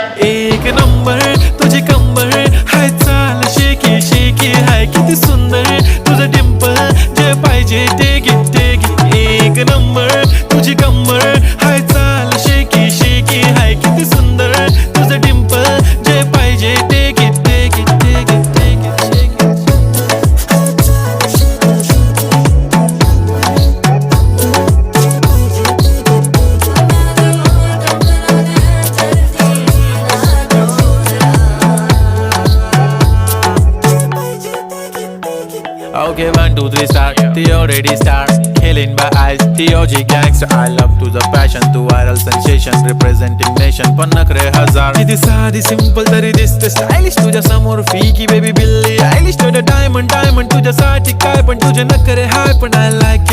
एक नंबर तुझी कंबर हाय, चाल शेकी शेकी हाय, किती सुंदर तुझं डिंपल, जे पाहिजे ते घे ते घे. एक नंबर तुझी कंबर हाय, चाल शेकी शेकी हाय, किती सुंदर तुझं डिंपल, जे पाहिजे ते घे ते घे ते घे ते घे. Okay, 1, 2, 3 start. The already start. Killing by eyes. The OG gangster. I love to the passion, to viral sensation, representing nation. पण नखरे हजार. किती साधी simple तरी दिसते stylish तुझ्या समोर फीकी baby बिल्ली. Stylish to the diamond तुझ्यासाठी काय पण तुझे नखरे हाय पण I like it.